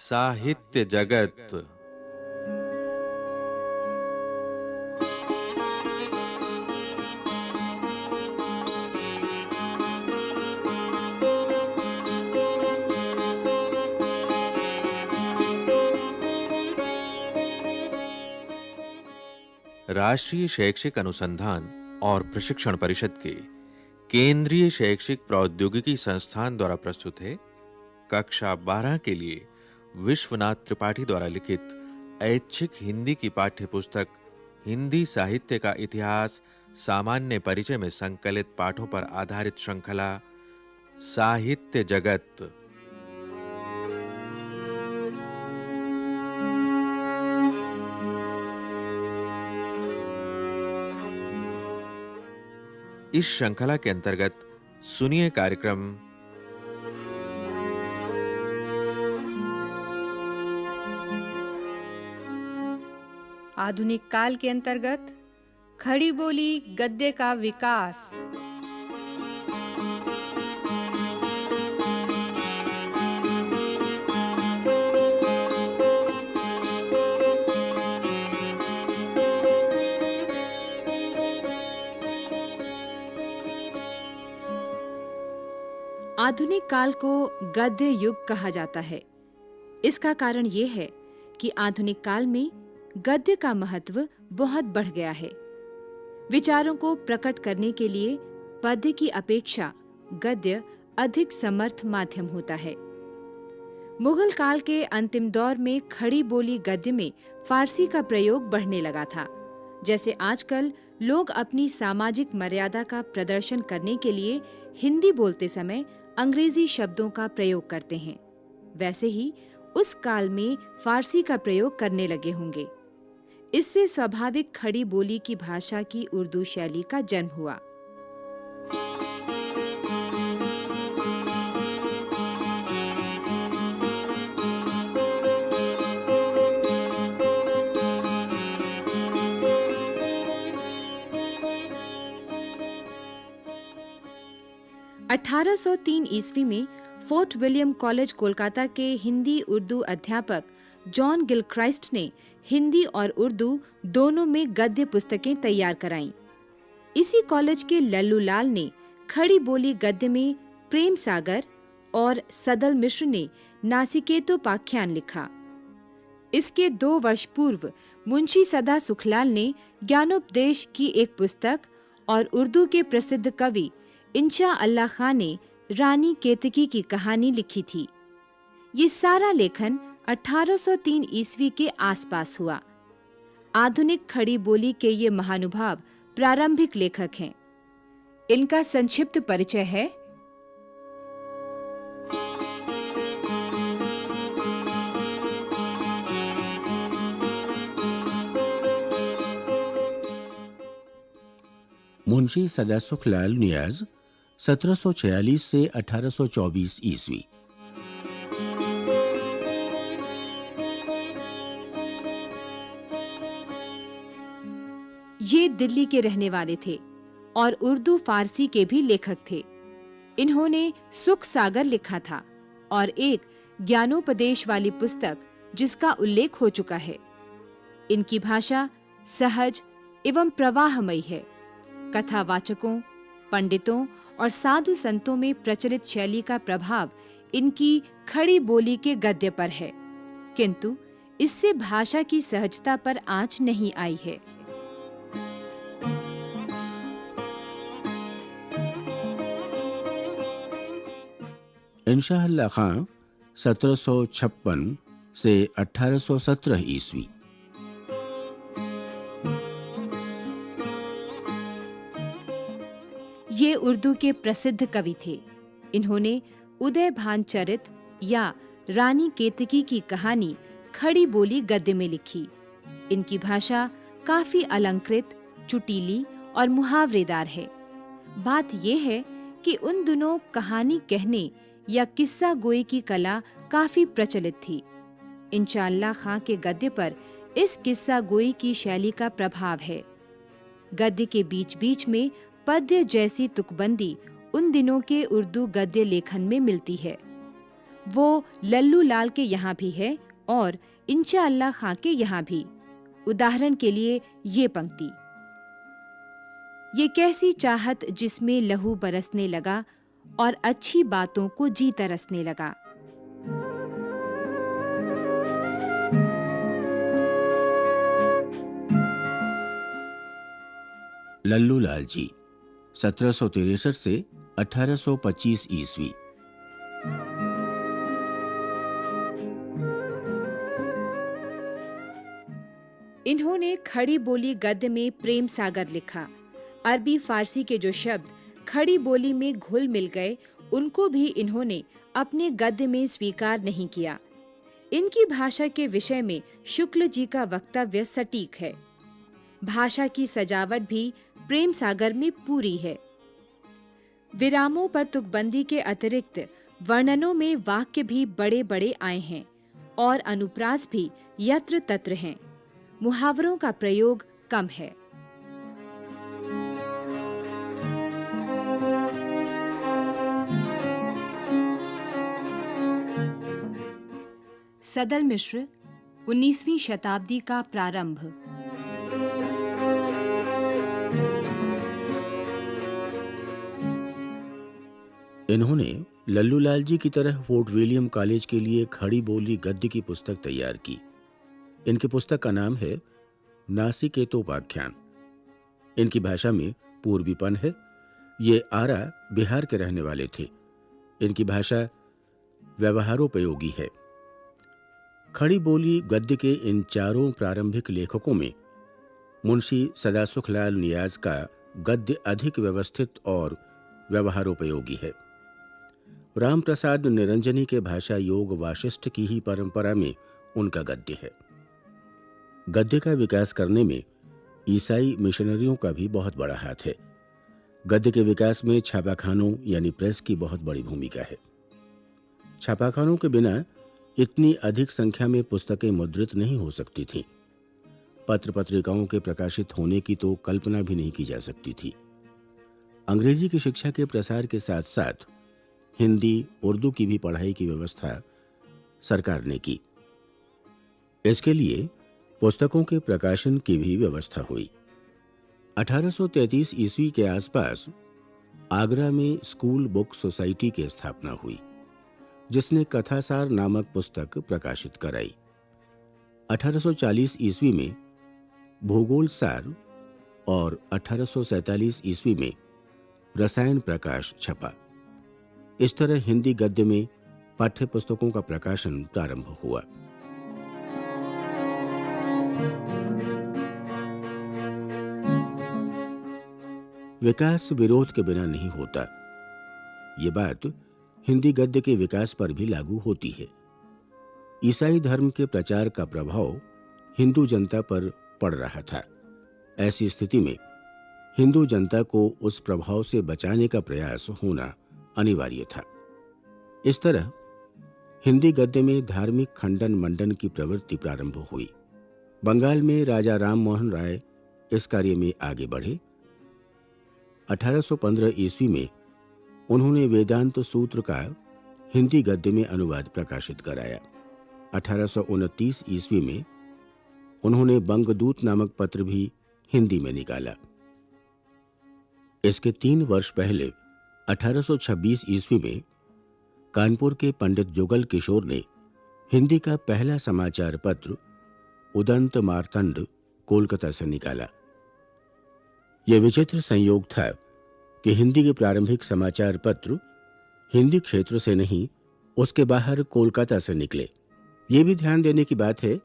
साहित्य जगत। राष्ट्रीय शैक्षिक अनुसंधान और प्रशिक्षण परिषद के केंद्रीय शैक्षिक प्रौद्योगिकी संस्थान द्वारा प्रस्तुत है कक्षा 12 के लिए विश्वनाथ त्रिपाठी द्वारा लिखित ऐच्छिक हिंदी की पाठ्य पुस्तक हिंदी साहित्य का इतिहास सामान्य परिचय में संकलित पाठों पर आधारित श्रृंखला साहित्य जगत। इस श्रृंखला के अंतर्गत सुनिए कार्यक्रम आधुनिक काल के अंतर्गत खड़ी बोली गद्य का विकास। आधुनिक काल को गद्य युग कहा जाता है। इसका कारण यह है कि आधुनिक काल में गद्य का महत्व बहुत बढ़ गया है। विचारों को प्रकट करने के लिए पद्य की अपेक्षा गद्य अधिक समर्थ माध्यम होता है। मुगल काल के अंतिम दौर में खड़ी बोली गद्य में फारसी का प्रयोग बढ़ने लगा था। जैसे आजकल लोग अपनी सामाजिक मर्यादा का प्रदर्शन करने के लिए हिंदी बोलते समय अंग्रेजी शब्दों का प्रयोग करते हैं, वैसे ही उस काल में फारसी का प्रयोग करने लगे होंगे। इससे स्वाभाविक खड़ी बोली की भाषा की उर्दू शैली का जन्म हुआ। अठारह ईस्वी में फोर्ट विलियम कॉलेज कोलकाता के हिंदी उर्दू अध्यापक जॉन गिलक्राइस्ट ने हिंदी और उर्दू दोनों में गद्य पुस्तकें तैयार कराईं। इसी कॉलेज के लल्लू लाल ने खड़ी बोली गद्य में प्रेम सागर और सदल मिश्र ने नासिकेतोपाख्यान लिखा। इसके 2 वर्ष पूर्व मुंशी सदा सुखलाल ने ज्ञानोपदेश की एक पुस्तक और उर्दू के प्रसिद्ध कवि इंशा अल्लाह खान ने रानी केतकी की कहानी लिखी थी। ये सारा लेखन 1803 ईस्वी के आसपास हुआ। आधुनिक खड़ी बोली के ये महानुभाव प्रारंभिक लेखक हैं। इनका संक्षिप्त परिचय है। मुंशी सदासुखलाल नियाज 1746 से 1824 ईस्वी। ये दिल्ली के रहने वाले थे और उर्दू फारसी के भी लेखक थे। इन्होंने सुख सागर लिखा था और एक ज्ञानोपदेश वाली पुस्तक जिसका उल्लेख हो चुका है। इनकी भाषा सहज एवं प्रवाहमयी है। कथावाचकों, पंडितों और साधु संतों में प्रचलित शैली का प्रभाव इनकी खड़ी बोली के गद्य पर है, किंतु इससे भाषा की सहजता पर आंच नहीं आई है। इंशा अल्लाह खान 1756 से 1817 ईस्वी। ये उर्दू के प्रसिद्ध कवि थे। इन्होंने उदय भान चरित या रानी केतकी की कहानी खड़ी बोली गद्य में लिखी। इनकी भाषा काफी अलंकृत, चुटीली और मुहावरेदार है। बात यह है कि उन दिनों कहानी कहने या किस्सा गोई की कला काफी प्रचलित थी। इंशा अल्लाह खां के गद्य पर इस किस्सा गोई की शैली का प्रभाव है। गद्य के बीच-बीच में पद्य जैसी तुकबंदी उन दिनों के उर्दू गद्य लेखन में मिलती है। वो लल्लू लाल के यहाँ भी है और इंशाअल्लाह खां के यहाँ भी। उदाहरण के लिए ये पंक्ति, ये कैसी चाहत जिसमें लहू बरसने लगा और अच्छी बातों को जी तरसने लगा। लल्लू लाल जी 1763 से 1825 ईस्वी। इन्होंने खड़ी बोली गद्य में प्रेम सागर लिखा। अरबी फारसी के जो शब्द खड़ी बोली में घुल मिल गए, उनको भी इन्होंने अपने गद्य में स्वीकार नहीं किया। इनकी भाषा के विषय में शुक्ल जी का वक्तव्य सटीक है। भाषा की सजावट भी प्रेम सागर में पूरी है। विरामों पर तुकबंदी के अतिरिक्त वर्णनों में वाक्य भी बड़े-बड़े आए हैं और अनुप्रास भी यत्र तत्र हैं। मुहावरों का प्रयोग कम है। सदल मिश्र, 19वीं शताब्दी का प्रारंभ। इन्होंने लल्लू लाल जी की तरह फोर्ट विलियम कॉलेज के लिए खड़ी बोली गद्य की पुस्तक तैयार की। इनकी पुस्तक का नाम है नासिकेतोपाख्यान। इनकी भाषा में पूर्वीपन है। ये आरा बिहार के रहने वाले थे। इनकी भाषा व्यवहारोपयोगी है। खड़ी बोली गद्य के इन चारों प्रारंभिक लेखकों में मुंशी सदासुखलाल नियाज का गद्य अधिक व्यवस्थित और व्यवहारोपयोगी है। राम प्रसाद निरंजनी के भाषा योग वाशिष्ठ की ही परंपरा में उनका गद्य है। गद्य का विकास करने में ईसाई मिशनरियों का भी बहुत बड़ा हाथ है। गद्य के विकास में छापाखानों यानी प्रेस की बहुत बड़ी भूमिका है। छापाखानों के बिना इतनी अधिक संख्या में पुस्तकें मुद्रित नहीं हो सकती थीं। पत्र पत्रिकाओं के प्रकाशित होने की तो कल्पना भी नहीं की जा सकती थी। अंग्रेजी की शिक्षा के प्रसार के साथ साथ हिंदी, उर्दू की भी पढ़ाई की व्यवस्था सरकार ने की। इसके लिए पुस्तकों के प्रकाशन की भी व्यवस्था हुई। 1833 ईस्वी के आसपास आगरा में स्कूल बुक सोसाइटी की स्थापना हुई, जिसने कथासार नामक पुस्तक प्रकाशित कराई। 1840 ईस्वी में भूगोल सार और 1847 ईस्वी में रसायन प्रकाश छपा। इस तरह हिंदी गद्य में पाठ्य पुस्तकों का प्रकाशन प्रारंभ हुआ। विकास विरोध के बिना नहीं होता। ये बात हिंदी गद्य के विकास पर भी लागू होती है। ईसाई धर्म के प्रचार का प्रभाव हिंदू जनता पर पड़ रहा था। ऐसी स्थिति में हिंदू जनता को उस प्रभाव से बचाने का प्रयास होना अनिवार्य था। इस तरह हिंदी गद्य में धार्मिक खंडन मंडन की प्रवृत्ति प्रारंभ हुई। बंगाल में राजा राम मोहन राय इस कार्य में आगे बढ़े। 1815 ईस्वी में उन्होंने वेदांत सूत्र का हिंदी गद्य में अनुवाद प्रकाशित कराया। 1829 ईस्वी में उन्होंने बंगदूत नामक पत्र भी हिंदी में निकाला। इसके 3 वर्ष पहले 1826 ईस्वी में कानपुर के पंडित जुगल किशोर ने हिंदी का पहला समाचार पत्र उदंत मार्तंड कोलकाता से निकाला। यह विचित्र संयोग था कि हिंदी के प्रारंभिक समाचार पत्र हिंदी क्षेत्र से नहीं, उसके बाहर कोलकाता से निकले। ये भी ध्यान देने की बात है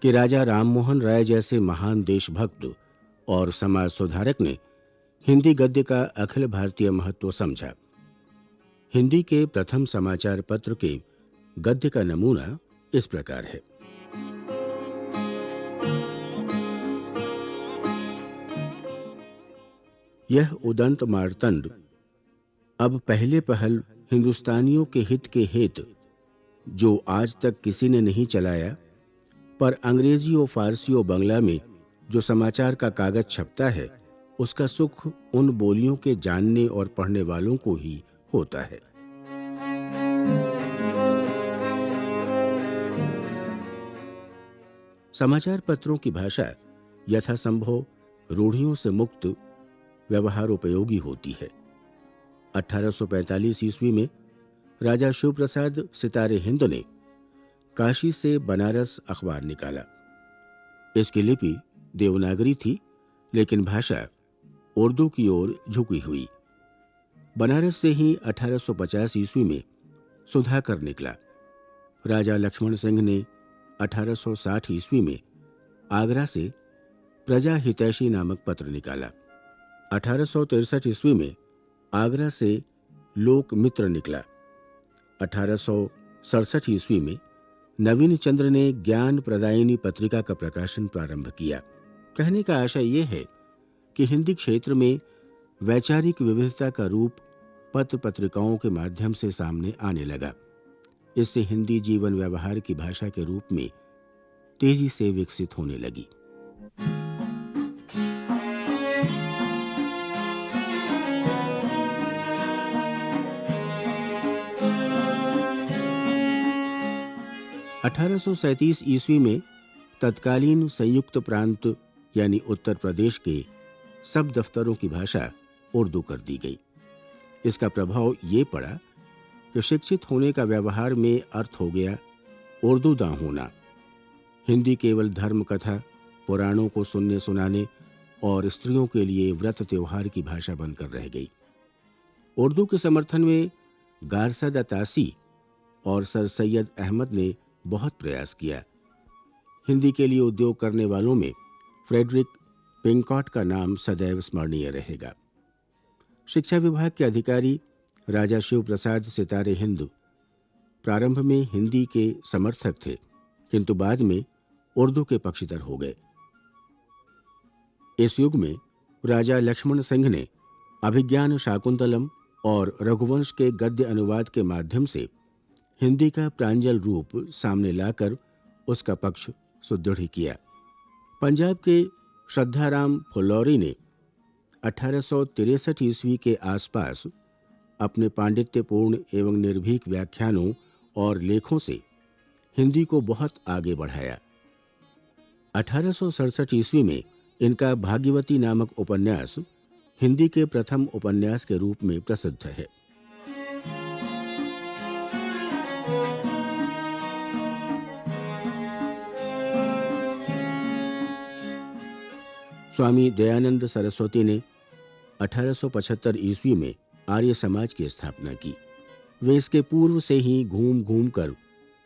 कि राजा राममोहन राय जैसे महान देशभक्त और समाज सुधारक ने हिंदी गद्य का अखिल भारतीय महत्व समझा। हिंदी के प्रथम समाचार पत्र के गद्य का नमूना इस प्रकार है। यह उदंत मार्तंड अब पहले पहल हिंदुस्तानियों के हित के हेतु, जो आज तक किसी ने नहीं चलाया, पर अंग्रेजी और फारसी और बंगला में जो समाचार का कागज छपता है, उसका सुख उन बोलियों के जानने और पढ़ने वालों को ही होता है। समाचार पत्रों की भाषा यथासंभव रूढ़ियों से मुक्त व्यवहारोपयोगी होती है। 1845 ईस्वी में राजा शिव प्रसाद सितारे हिंद ने काशी से बनारस अखबार निकाला। इसकी लिपि देवनागरी थी, लेकिन भाषा उर्दू की ओर झुकी हुई। बनारस से ही 1850 ईस्वी में सुधाकर निकला। राजा लक्ष्मण सिंह ने 1860 ईस्वी में आगरा से प्रजा हितैषी नामक पत्र निकाला। 1863 ईस्वी में आगरा से लोक मित्र निकला। 1867 ईस्वी में नवीन चंद्र ने ज्ञान प्रदायिनी पत्रिका का प्रकाशन प्रारंभ किया। कहने का आशय यह है कि हिंदी क्षेत्र में वैचारिक विविधता का रूप पत्र पत्रिकाओं के माध्यम से सामने आने लगा। इससे हिंदी जीवन व्यवहार की भाषा के रूप में तेजी से विकसित होने लगी। अठारह ईस्वी में तत्कालीन संयुक्त प्रांत यानी उत्तर प्रदेश के सब दफ्तरों की भाषा उर्दू कर दी गई। इसका प्रभाव ये पड़ा कि शिक्षित होने का व्यवहार में अर्थ हो गया उर्दू दां होना। हिंदी केवल धर्म कथा, पुराणों को सुनने सुनाने और स्त्रियों के लिए व्रत त्योहार की भाषा बनकर रह गई। उर्दू के समर्थन में गारसद अतासी और सर सैयद अहमद ने बहुत प्रयास किया। हिंदी के लिए उद्योग करने वालों में फ्रेडरिक पिंकॉट का नाम सदैव स्मरणीय रहेगा। शिक्षा विभाग के अधिकारी राजा शिव प्रसाद सितारे हिंद प्रारंभ में हिंदी के समर्थक थे, किंतु बाद में उर्दू के पक्षधर हो गए। इस युग में राजा लक्ष्मण सिंह ने अभिज्ञान शाकुंतलम और रघुवंश के गद्य अनुवाद के माध्यम से हिंदी का प्रांजल रूप सामने लाकर उसका पक्ष सुदृढ़ किया। पंजाब के श्रद्धाराम फुलौरी ने 1863 ईस्वी के आसपास अपने पांडित्यपूर्ण एवं निर्भीक व्याख्यानों और लेखों से हिंदी को बहुत आगे बढ़ाया। 1867 ईस्वी में इनका भाग्यवती नामक उपन्यास हिंदी के प्रथम उपन्यास के रूप में प्रसिद्ध है। स्वामी दयानंद सरस्वती ने 1875 ईस्वी में आर्य समाज की स्थापना की। वे इसके पूर्व से ही घूम घूम कर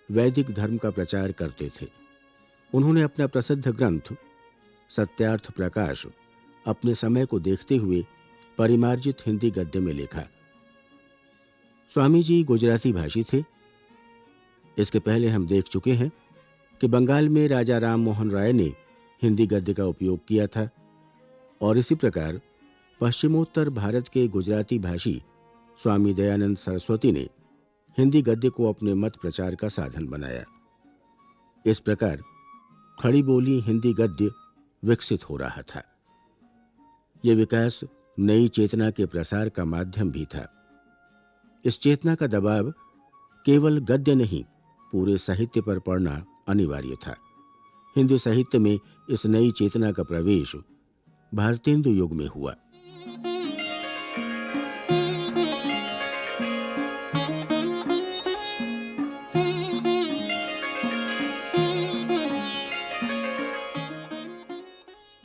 वैदिक धर्म का प्रचार करते थे। उन्होंने अपना प्रसिद्ध ग्रंथ सत्यार्थ प्रकाश अपने समय को देखते हुए परिमार्जित हिंदी गद्य में लिखा। स्वामी जी गुजराती भाषी थे। इसके पहले हम देख चुके हैं कि बंगाल में राजा राम मोहन राय ने हिंदी गद्य का उपयोग किया था और इसी प्रकार पश्चिमोत्तर भारत के गुजराती भाषी स्वामी दयानंद सरस्वती ने हिंदी गद्य को अपने मत प्रचार का साधन बनाया। इस प्रकार खड़ी बोली हिंदी गद्य विकसित हो रहा था। यह विकास नई चेतना के प्रसार का माध्यम भी था। इस चेतना का दबाव केवल गद्य नहीं, पूरे साहित्य पर पड़ना अनिवार्य था। हिंदी साहित्य में इस नई चेतना का प्रवेश भारतेंदु युग में हुआ।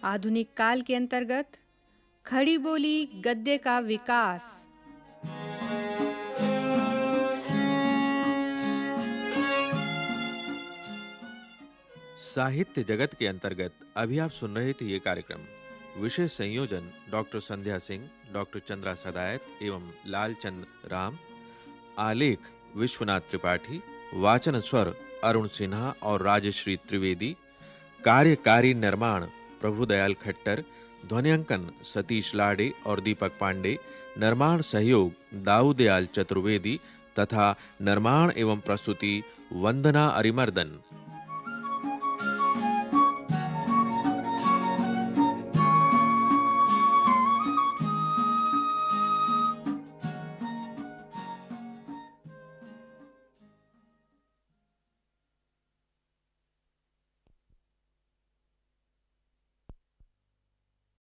आधुनिक काल के अंतर्गत खड़ी बोली गद्य का विकास। साहित्य जगत के अंतर्गत अभी आप सुन रहे थे ये कार्यक्रम। विषय संयोजन डॉक्टर संध्या सिंह, डॉक्टर चंद्रा सदायत एवं लालचंद राम। आलेख विश्वनाथ त्रिपाठी। वाचन स्वर अरुण सिन्हा और राजश्री त्रिवेदी। कार्यकारी निर्माण प्रभुदयाल खट्टर। ध्वनियांकन सतीश लाडे और दीपक पांडे। निर्माण सहयोग दाऊदयाल चतुर्वेदी तथा निर्माण एवं प्रस्तुति वंदना अरिमर्दन।